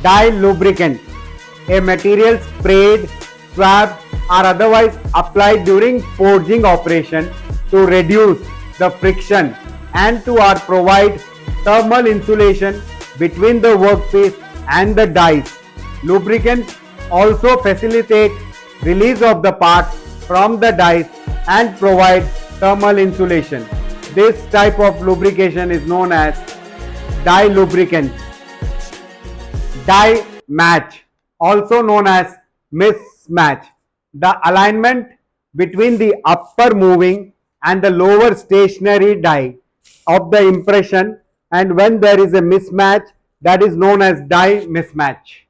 Die lubricant, a material sprayed, swabbed or otherwise applied during forging operation to reduce the friction and to provide thermal insulation between the workpiece and the dies. Lubricants also facilitate release of the parts from the dies and provide thermal insulation. This type of lubrication is known as die lubricant. Die match, also known as mismatch. The alignment between the upper moving and the lower stationary die of the impression, and when there is a mismatch, that is known as die mismatch.